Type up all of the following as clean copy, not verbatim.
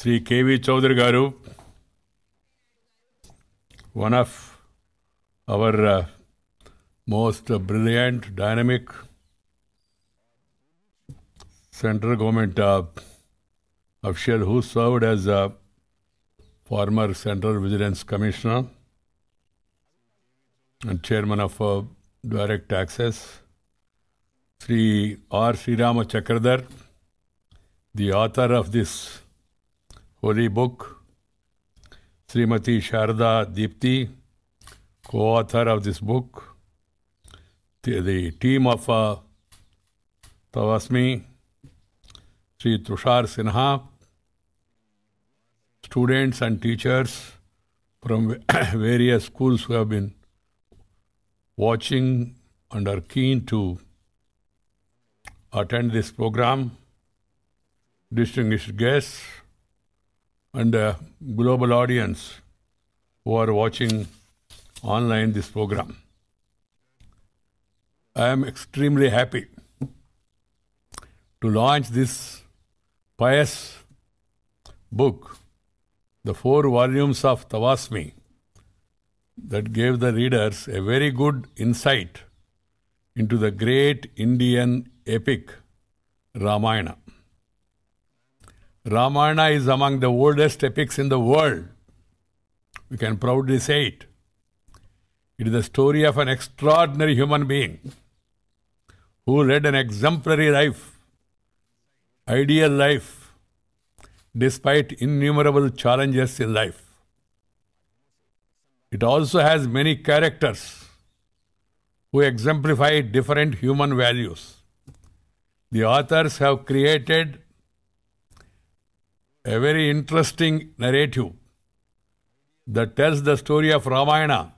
Sri K.V. Chaudhary Garu, one of our most brilliant, dynamic central government official who served as a former Central Vigilance Commissioner and chairman of Direct Access, Sri R. Srirama Chakradhar, the author of this holy book, Srimati Sharda Deepti, co-author of this book, the team of Tavasmi, Sri Tushar Sinha, students and teachers from various schools who have been watching and are keen to attend this program, distinguished guests, and global audience who are watching online this program. I am extremely happy to launch this pious book, the 4 volumes of Tavasmi, that gave the readers a very good insight into the great Indian epic Ramayana. Ramayana is among the oldest epics in the world. We can proudly say it. It is the story of an extraordinary human being who led an exemplary life, ideal life, despite innumerable challenges in life. It also has many characters who exemplify different human values. The authors have created a very interesting narrative that tells the story of Ramayana,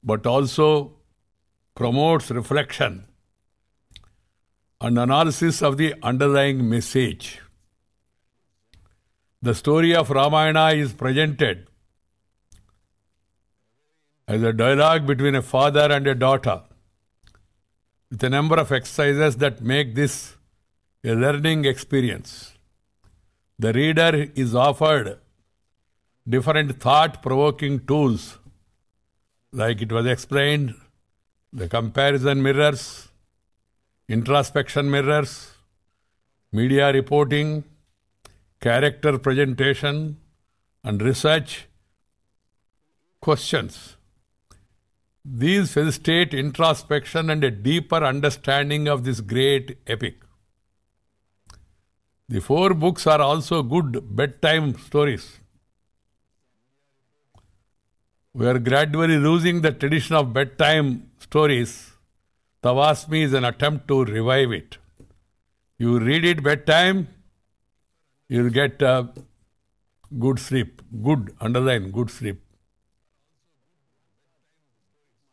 but also promotes reflection and analysis of the underlying message. The story of Ramayana is presented as a dialogue between a father and a daughter, with a number of exercises that make this a learning experience. The reader is offered different thought-provoking tools, like it was explained, the comparison mirrors, introspection mirrors, media reporting, character presentation, and research questions. These facilitate introspection and a deeper understanding of this great epic. The 4 books are also good bedtime stories. We are gradually losing the tradition of bedtime stories. Tavasmi is an attempt to revive it. You read it bedtime, you will get good sleep. Good, underline, good sleep.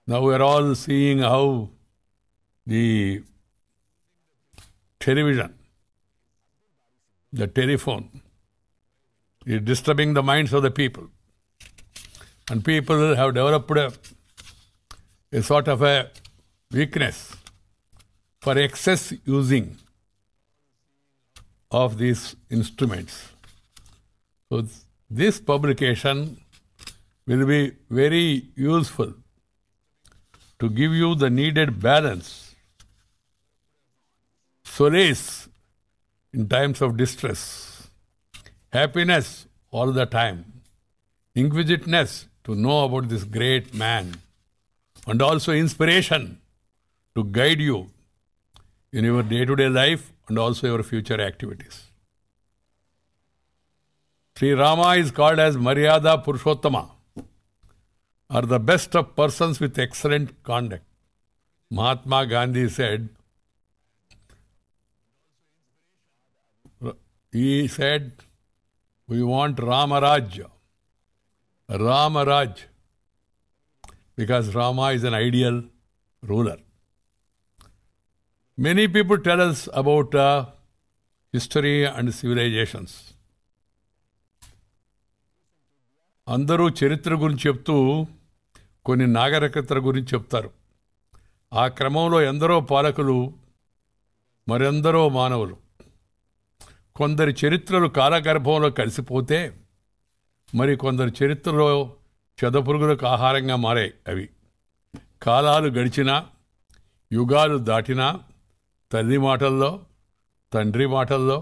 Now we are all seeing how the television, the telephone, is disturbing the minds of the people. And people have developed a sort of a weakness for excess using of these instruments. So this publication will be very useful to give you the needed balance, solace in times of distress, happiness all the time, inquisitiveness to know about this great man, and also inspiration to guide you in your day-to-day life and also your future activities. Sri Rama is called as Maryada Purushottama, or the best of persons with excellent conduct. Mahatma Gandhi said, we want Ramaraj, because Rama is an ideal ruler. Many people tell us about history and civilizations. అందరూ చరిత్ర గురించి చెప్తూ కొన్ని నాగరికతల గురించి చెప్తారు. ఆ క్రమంలో ఎందరో పాలకులు, మరెందరో మానవులు కొందరి చరిత్రలు కాలగర్భంలో కలిసిపోతే మరి కొందరి చరిత్రలో చెదపురుగులకు ఆహారంగా మారాయి. అవి కాలాలు గడిచినా యుగాలు దాటినా తల్లి మాటల్లో, తండ్రి మాటల్లో,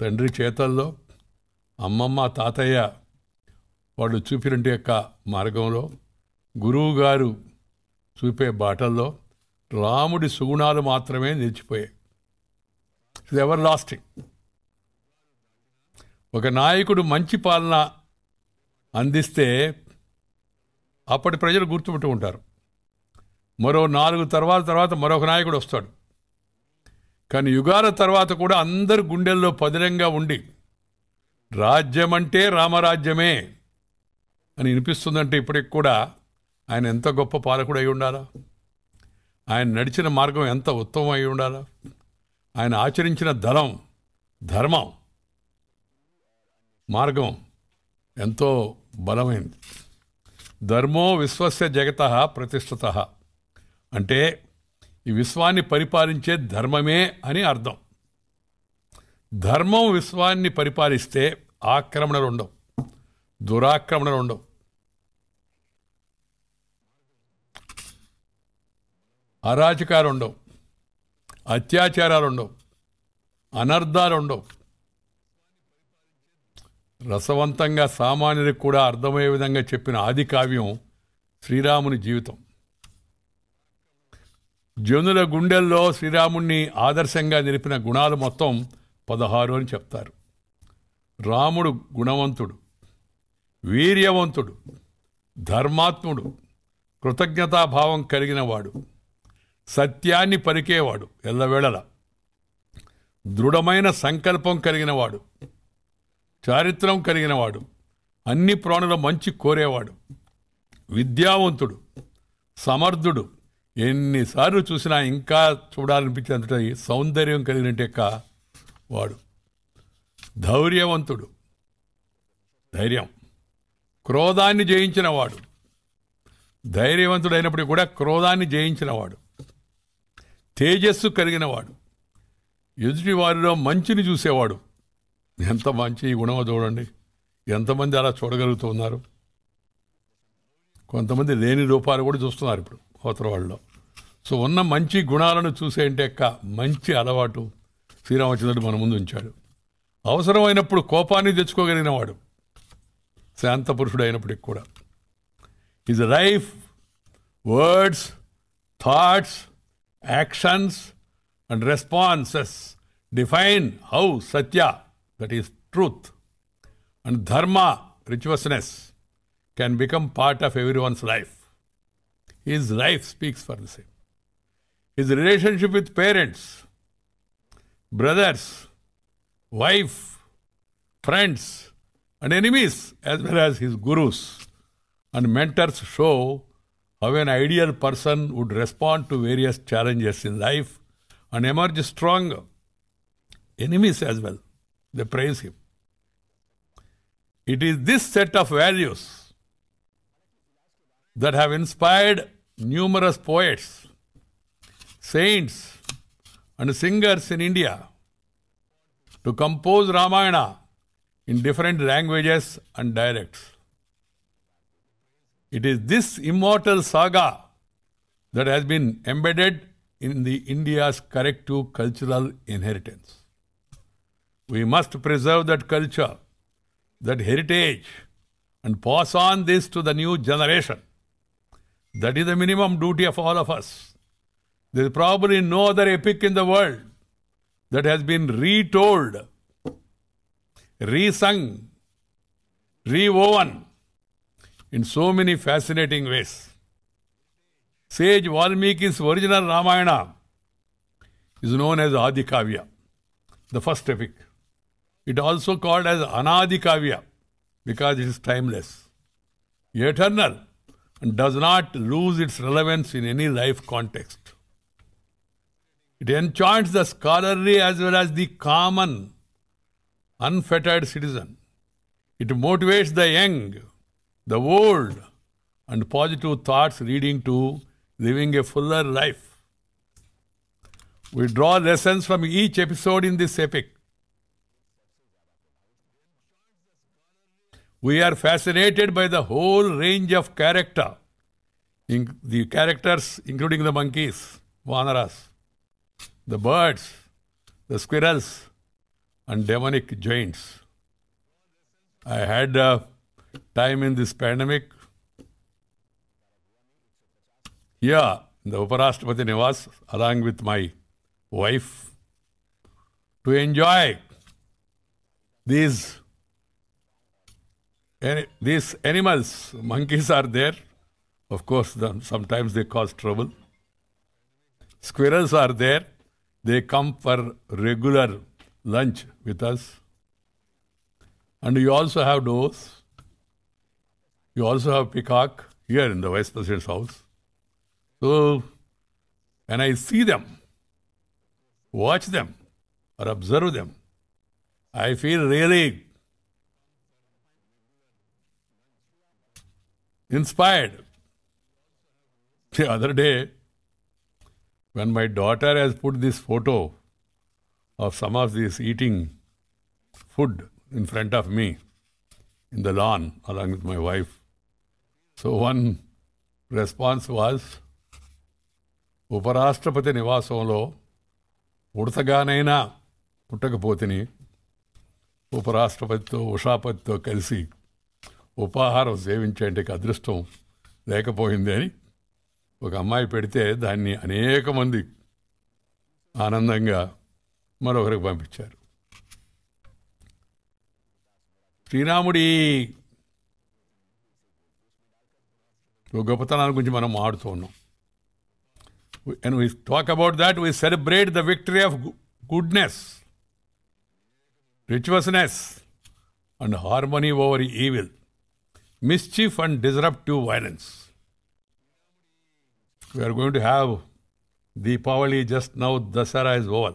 తండ్రి చేతల్లో, అమ్మమ్మ తాతయ్య వాళ్ళు చూపినట్టు యొక్క మార్గంలో, గురువు గారు చూపే బాటల్లో రాముడి సుగుణాలు మాత్రమే నిలిచిపోయాయి. It's ever lasting. ఒక నాయకుడు మంచి పాలన అందిస్తే అప్పటి ప్రజలు గుర్తుపెట్టు ఉంటారు. మరో 4 తర్వాత మరొక నాయకుడు వస్తాడు. కానీ యుగాల తర్వాత కూడా అందరు గుండెల్లో పదిలంగా ఉండి రాజ్యం అంటే రామరాజ్యమే అని వినిపిస్తుందంటే ఇప్పటికి కూడా ఆయన ఎంత గొప్ప పాలకుడు అయి ఉండాలా, ఆయన నడిచిన మార్గం ఎంత ఉత్తమం అయి ఉండాలా, ఆయన ఆచరించిన ధర్మం మార్గం ఎంతో బలమైంది. ధర్మో విశ్వస్య జగతః ప్రతిష్ఠితః అంటే ఈ విశ్వాన్ని పరిపాలించే ధర్మమే అని అర్థం. ధర్మం విశ్వాన్ని పరిపాలిస్తే ఆక్రమణలు ఉండవు, దురాక్రమణలు ఉండవు, అరాచకాలు ఉండవు, అత్యాచారాలు ఉండవు, అనర్థాలు ఉండవు. రసవంతంగా సామాన్యులకు కూడా అర్థమయ్యే విధంగా చెప్పిన ఆది కావ్యం శ్రీరాముని జీవితం. జనుల గుండెల్లో శ్రీరాముణ్ణి ఆదర్శంగా నిలిపిన గుణాలు మొత్తం 16 అని చెప్తారు. రాముడు గుణవంతుడు, వీర్యవంతుడు, ధర్మాత్ముడు, కృతజ్ఞతాభావం కలిగినవాడు, సత్యాన్ని పలికేవాడు, ఎల్లవేళలా దృఢమైన సంకల్పం కలిగినవాడు, చారిత్రం కలిగినవాడు, అన్ని ప్రాణుల మంచి కోరేవాడు, విద్యావంతుడు, సమర్థుడు, ఎన్నిసార్లు చూసినా ఇంకా చూడాలనిపించేంత సౌందర్యం కలిగినట్టు వాడు, ధైర్యవంతుడు, ధైర్యం, క్రోధాన్ని జయించినవాడు, ధైర్యవంతుడైనప్పటికీ కూడా క్రోధాన్ని జయించినవాడు, తేజస్సు కలిగినవాడు, ఎదుటి వారిలో మంచిని చూసేవాడు. ఎంత మంచి గుణమో చూడండి, ఎంతమంది అలా చూడగలుగుతున్నారు. కొంతమంది లేని రూపాలు కూడా చూస్తున్నారు ఇప్పుడు అవతల వాళ్ళలో. సో ఉన్న మంచి గుణాలను చూసేంటే మంచి అలవాటు శ్రీరామచంద్రుడు మన ముందు ఉంచాడు. అవసరమైనప్పుడు కోపాన్ని తెచ్చుకోగలిగిన వాడు, శాంత పురుషుడు అయినప్పటికి కూడా. His life, words, thoughts, actions and responses define how satya, that is truth, and dharma, virtuousness, can become part of everyone's life. His life speaks for the same. His relationship with parents, brothers, wife, friends, and enemies, as well as his gurus and mentors, show how an ideal person would respond to various challenges in life and emerge stronger. Enemies as well, they praise him. It is this set of values that have inspired numerous poets, saints, and singers in India to compose Ramayana in different languages and dialects. It is this immortal saga that has been embedded in the India's collective cultural inheritance. We must preserve that culture, that heritage, and pass on this to the new generation. That is the minimum duty of all of us. There is probably no other epic in the world that has been retold, resung, rewoven in so many fascinating ways. Sage Valmiki's original Ramayana is known as Adi Kavya, the first epic. It also called as Anadi Kavya because it is timeless, eternal, and does not lose its relevance in any life context. It enchants the scholarly as well as the common, unfettered citizen. It motivates the young, the old, and positive thoughts leading to living a fuller life. We draw lessons from each episode in this epic We are fascinated by the whole range of character, the characters including the monkeys, vanaras, the birds, the squirrels, and demonic giants. I had time in this pandemic here in the Uparashtrapati Nivas along with my wife to enjoy these animals. Monkeys are there. Of course, sometimes they cause trouble. Squirrels are there. They come for regular lunch with us. And you also have doves. You also have peacock here in the Vice President's house. So, when I see them, watch them, or observe them, I feel really inspired. The other day, when my daughter has put this photo of some of these eating food in front of me in the lawn along with my wife, so one response was, ఉపరాష్ట్రపతి నివాసంలో ఉడతగానైనా పుట్టకపోతిని ఉపరాష్ట్రపతితో ఉషాపతితో కలిసి ఉపాహారం సేవించేందుకు అదృష్టం లేకపోయింది అని ఒక అమ్మాయి పెడితే దాన్ని అనేక మంది ఆనందంగా మరొకరికి పంపించారు. శ్రీరాముడి గొప్పతనాల గురించి మనం ఆడుతూ ఉన్నాం. When we talk about that, we celebrate the victory of goodness, virtuousness, and harmony over evil, mischief and disruptive violence. We are going to have Deepavali just now. Dasara is over.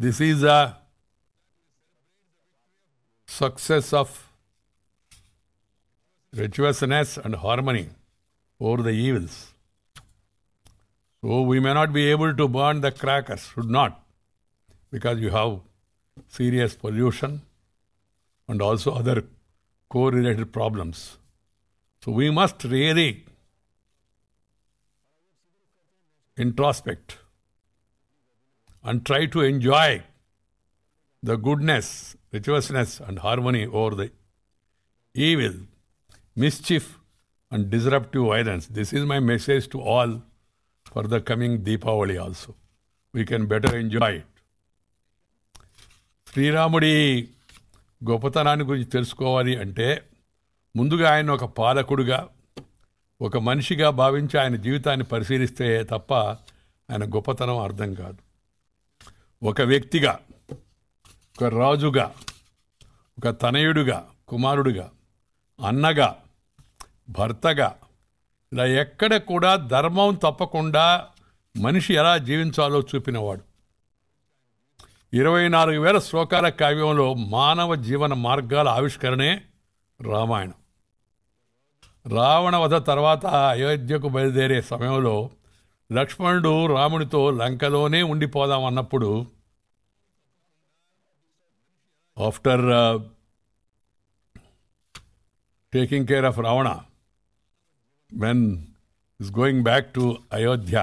This is a success of virtuousness and harmony over the evils. So we may not be able to burn the crackers, should not, because you have serious pollution and also other co-related problems. So we must really introspect and try to enjoy the goodness, virtuousness and harmony over the evil, mischief and disruptive violence. This is my message to all for the coming Deepavali also. We can better enjoy it. శ్రీరాముడి గొప్పతనాన్ని గురించి తెలుసుకోవాలి అంటే ముందుగా ఆయన ఒక పాలకుడుగా, ఒక మనిషిగా భావించి ఆయన జీవితాన్ని పరిశీలిస్తే తప్ప ఆయన గొప్పతనం అర్థం కాదు. ఒక వ్యక్తిగా, ఒక రాజుగా, ఒక తనయుడుగా, కుమారుడుగా, అన్నగా, భర్తగా, ఇలా ఎక్కడ కూడా ధర్మం తప్పకుండా మనిషి ఎలా జీవించాలో చూపినవాడు. 24,000 శ్లోకాల కావ్యంలో మానవ జీవన మార్గాల ఆవిష్కరణే రామాయణం. రావణ వధ తర్వాత అయోధ్యకు బయలుదేరే సమయంలో లక్ష్మణుడు రామునితో లంకలోనే ఉండిపోదామన్నప్పుడు after taking care of Ravana, when he's going back to Ayodhya,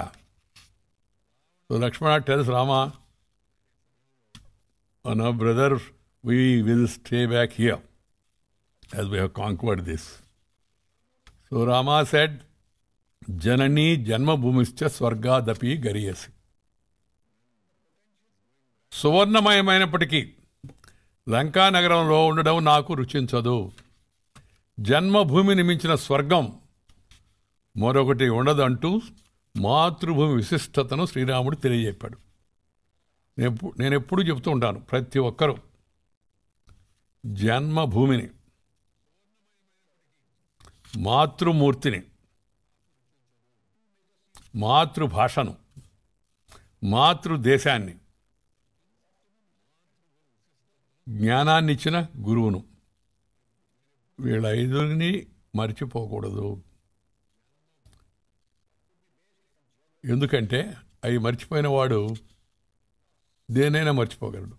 so Lakshmana tells Rama, "Oh no, brother, we will stay back here as we have conquered this." So Rama said, "Janani janma bhumischa swargadapi gariyasi." సువర్ణమయమైనప్పటికీ లంకా నగరంలో ఉండడం నాకు రుచించదు. జన్మభూమిని మించిన స్వర్గం మరొకటి ఉండదంటూ మాతృభూమి విశిష్టతను శ్రీరాముడు తెలియజెప్పాడు. నేను ఎప్పుడూ చెప్తూ ఉంటాను, ప్రతి ఒక్కరూ జన్మభూమిని, మాతృమూర్తిని, మాతృభాషను, మాతృదేశాన్ని, జ్ఞానాన్నిచ్చిన గురువును, వీళ్ళ ఐదుని మర్చిపోకూడదు. ఎందుకంటే అవి మర్చిపోయిన వాడు దేనైనా మర్చిపోగలడు.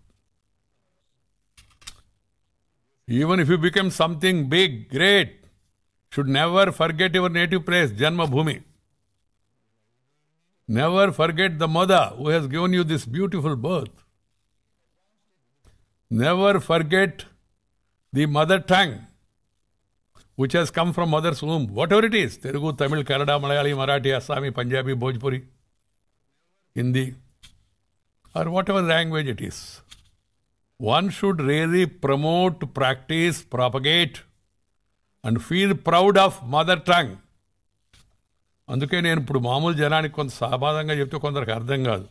Even if you become something big, great, should never forget your native place, Janma Bhumi. Never forget the mother who has given you this beautiful birth. Never forget the mother tongue which has come from mother's womb. Whatever it is, Telugu, Tamil, Kannada, Malayali, Marathi, Assami, Punjabi, Bhojpuri, Hindi, or whatever language it is. One should really promote, practice, propagate, and feel proud of mother tongue. అందుకే నేను ఇప్పుడు మామూలు జనానికి కొంత సామాన్యంగా చెప్తే కొందరికి అర్థం కాదు.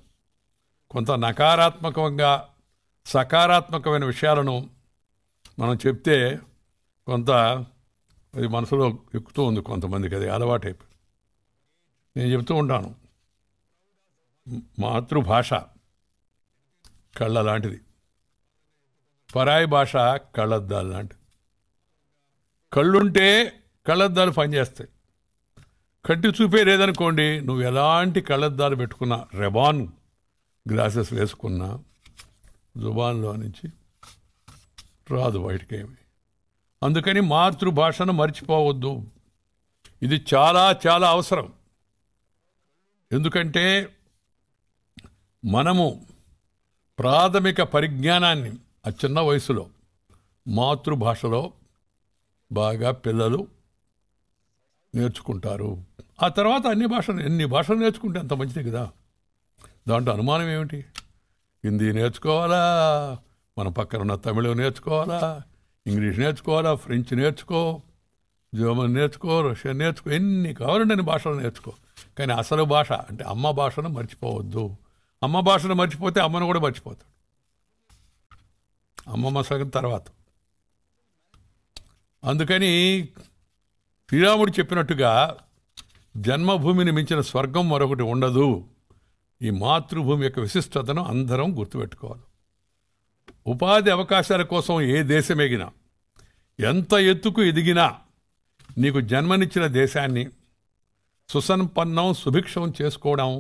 కొంత నకారాత్మకంగా సకారాత్మకమైన విషయాలను మనం చెప్తే కొంత అది మనసులో ఎక్కుతూ ఉంది కొంతమందికి, అది అలవాటైపోయి. నేను చెప్తూ ఉంటాను, మాతృభాష కళ్ళ లాంటిది, పరాయి భాష కళ్ళద్దాలు లాంటిది. కళ్ళుంటే కళ్ళద్దాలు పనిచేస్తాయి. కట్టి చూపే లేదనుకోండి, నువ్వు ఎలాంటి కళ్ళద్దాలు పెట్టుకున్నా, రెబాన్ గ్లాసెస్ వేసుకున్నా జుబాన్లో నుంచి రాదు బయటకేమి. అందుకని మాతృభాషను మర్చిపోవద్దు. ఇది చాలా చాలా అవసరం. ఎందుకంటే మనము ప్రాథమిక పరిజ్ఞానాన్ని ఆ చిన్న వయసులో మాతృభాషలో బాగా పిల్లలు నేర్చుకుంటారు. ఆ తర్వాత ఎన్ని భాషలు నేర్చుకుంటే అంత మంచిది కదా. దాంట్లో అనుమానం ఏమిటి? హిందీ నేర్చుకోవాలా, మన పక్కన ఉన్న తమిళం నేర్చుకోవాలా, ఇంగ్లీష్ నేర్చుకోవాలా, ఫ్రెంచ్ నేర్చుకో, జర్మన్ నేర్చుకో, రష్యన్ నేర్చుకో, ఎన్ని కావాలంటే అన్ని భాషలు నేర్చుకో. కానీ అసలు భాష అంటే అమ్మ భాషను మర్చిపోవద్దు. అమ్మ భాషను మర్చిపోతే అమ్మను కూడా మర్చిపోతాడు. అమ్మమ్మ సగం తర్వాత. అందుకని శ్రీరాముడు చెప్పినట్టుగా జన్మభూమిని మించిన స్వర్గం మరొకటి ఉండదు. ఈ మాతృభూమి యొక్క విశిష్టతను అందరం గుర్తుపెట్టుకోవాలి. ఉపాధి అవకాశాల కోసం ఏ దేశం ఎగినా, ఎంత ఎత్తుకు ఎదిగినా, నీకు జన్మనిచ్చిన దేశాన్ని సుసంపన్నం సుభిక్షం చేసుకోవడం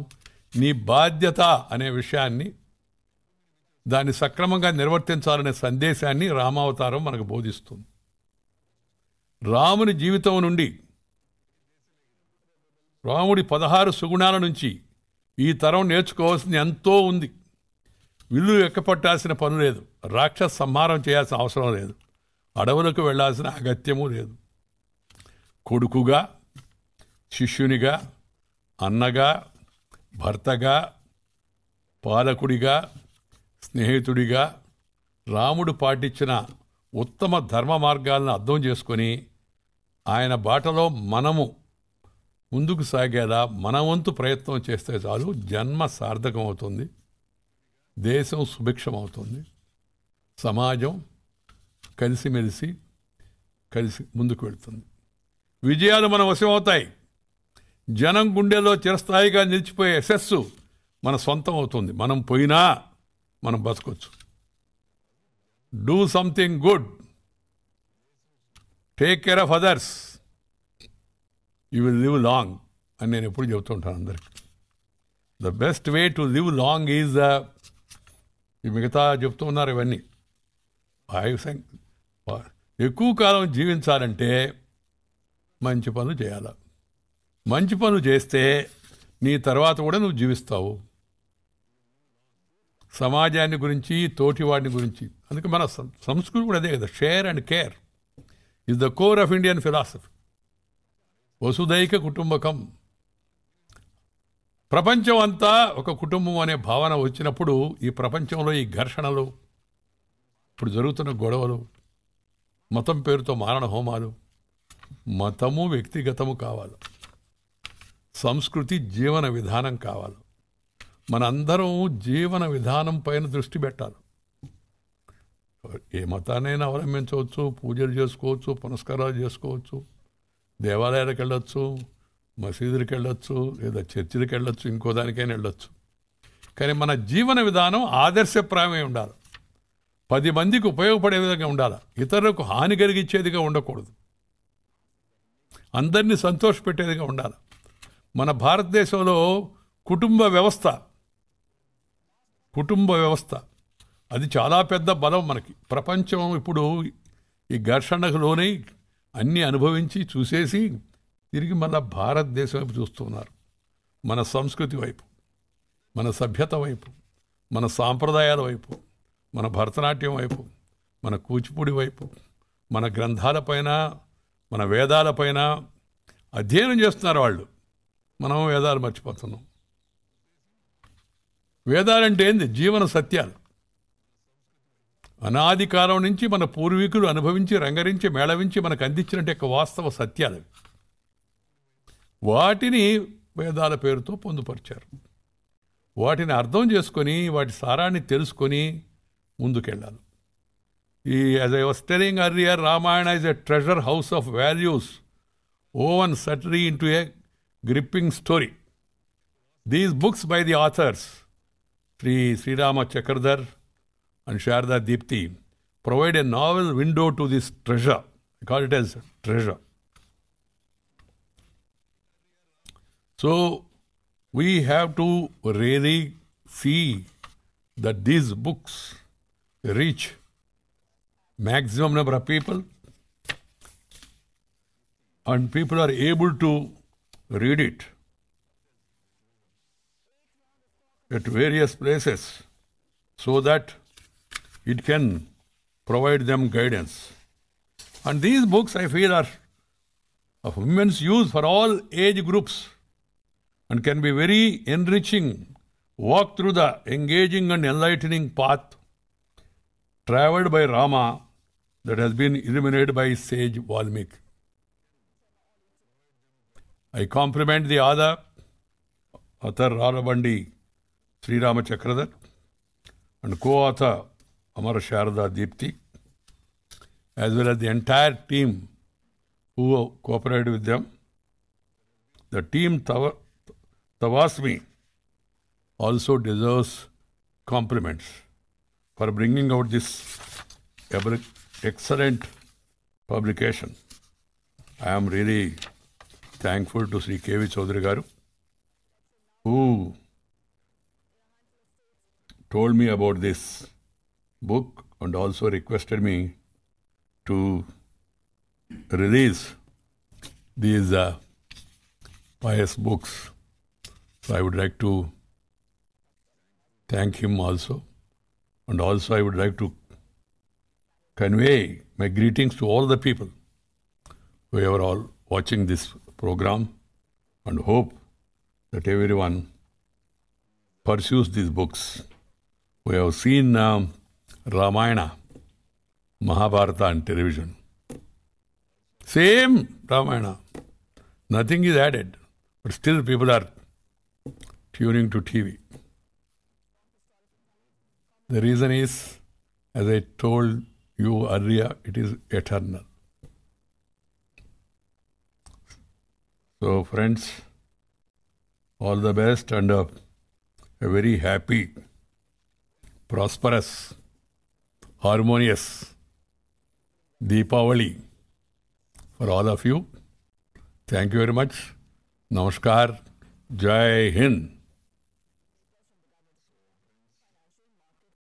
నీ బాధ్యత అనే విషయాన్ని, దాన్ని సక్రమంగా నిర్వర్తించాలనే సందేశాన్ని రామావతారం మనకు బోధిస్తుంది. రాముని జీవితం నుండి, రాముడి 16 సుగుణాల నుంచి ఈ తరం నేర్చుకోవాల్సింది ఎంతో ఉంది. విల్లు ఎక్కపట్టాల్సిన పని లేదు, రాక్షస సంహారం చేయాల్సిన అవసరం లేదు, అడవులకు వెళ్లాల్సిన అగత్యము లేదు. కొడుకుగా, శిష్యునిగా, అన్నగా, భర్తగా, పాలకుడిగా, స్నేహితుడిగా రాముడు పాటించిన ఉత్తమ ధర్మ మార్గాలను అర్థం చేసుకొని ఆయన బాటలో మనము ముందుకు సాగేలా మన వంతు ప్రయత్నం చేస్తే చాలు, జన్మ సార్థకం అవుతుంది, దేశం సుభిక్షం అవుతుంది, సమాజం కలిసిమెలిసి ముందుకు వెళ్తుంది. విజయాలు మన వశమవుతాయి. జనం గుండెల్లో చిరస్థాయిగా నిలిచిపోయే యశస్సు మన సొంతం అవుతుంది. మనం పోయినా మనం బతకొచ్చు. Do something good, take care of others, you will live long అని నేను ఎప్పుడు చెబుతూ ఉంటాను అందరికి. The best way to live long is ఈ మిగతా చెప్తూ ఉన్నారు ఇవన్నీ. ఎక్కువ కాలం జీవించాలంటే మంచి పనులు చేయాలి. మంచి పనులు చేస్తే నీ తర్వాత కూడా నువ్వు జీవిస్తావు. సమాజాన్ని గురించి, తోటివాడిని గురించి. అందుకే మన సంస్కృతి కూడా అదే కదా, share and care is the core of Indian philosophy. వసుదైక కుటుంబకం. ప్రపంచం అంతా ఒక కుటుంబం అనే భావన వచ్చినప్పుడు ఈ ప్రపంచంలో ఈ ఘర్షణలు, ఇప్పుడు జరుగుతున్న గొడవలు, మతం పేరుతో మారణ హోమాలు, మతము వ్యక్తిగతము కావాలి, సంస్కృతి జీవన విధానం కావాలి. మనందరం జీవన విధానం పైన దృష్టి పెట్టాలి. ఏ మతాన్నైనా అవలంబించవచ్చు, పూజలు చేసుకోవచ్చు, పునస్కారాలు చేసుకోవచ్చు, దేవాలయాలకు వెళ్ళొచ్చు, మసీదులకు వెళ్ళొచ్చు, లేదా చర్చిలకు వెళ్ళొచ్చు, ఇంకో దానికైనా వెళ్ళొచ్చు. కానీ మన జీవన విధానం ఆదర్శప్రాయమై ఉండాలి. 10 మందికి ఉపయోగపడే విధంగా ఉండాలి. ఇతరులకు హాని కలిగించేదిగా ఉండకూడదు. అందరినీ సంతోషపెట్టేదిగా ఉండాలి. మన భారతదేశంలో కుటుంబ వ్యవస్థ అది చాలా పెద్ద బలం మనకి. ప్రపంచం ఇప్పుడు ఈ ఘర్షణకు లోనై అన్నీ అనుభవించి చూసేసి తిరిగి మళ్ళా భారతదేశం వైపు చూస్తున్నారు. మన సంస్కృతి వైపు, మన సభ్యత వైపు, మన సాంప్రదాయాల వైపు, మన భరతనాట్యం వైపు, మన కూచిపూడి వైపు, మన గ్రంథాలపైన, మన వేదాలపైన అధ్యయనం చేస్తున్నారు వాళ్ళు. మనం వేదాలు మర్చిపోతున్నాం. వేదాలంటే ఏంది? జీవన సత్యాలు. అనాది కాలం నుంచి మన పూర్వీకులు అనుభవించి, రంగరించి, మేళవించి మనకు అందించినట్టు యొక్క వాస్తవ సత్యాలు. వాటిని వేదాల పేరుతో పొందుపరిచారు. వాటిని అర్థం చేసుకొని, వాటి సారాన్ని తెలుసుకొని ముందుకెళ్ళాలి. As I was telling earlier, Ramayana is a treasure house of values woven subtly into a gripping story. These books by the authors, Sri Rama Chakradhar and Sharda Deepti, provide a novel window to this treasure. I call it as treasure. So, we have to really see that these books reach maximum number of people and people are able to read it at various places so that it can provide them guidance. And these books, I feel, are of immense use for all age groups and can be very enriching, walk through the engaging and enlightening path travelled by Rama that has been illuminated by sage Valmiki. I compliment the author Rarabandi Sri Rama Chakradhar and co-author Amar Sharda Deepti, as well as the entire team who cooperated with them. The team Tawasmi also deserves compliments for bringing out this excellent publication. I am really thankful to Sri K.V. Chaudhary Garu, who told me about this book and also requested me to release these pious books. So I would like to thank him also. And also I would like to convey my greetings to all the people who are all watching this program, and hope that everyone pursues these books. We have seen Ramayana, Mahabharata on television. Same Ramayana. Nothing is added. But still people are tuning to TV. The reason is, as I told you earlier, it is eternal. So friends, all the best and a very happy, prosperous, harmonious Deepavali for all of you. Thank you very much. Namaskar. Jai Hind.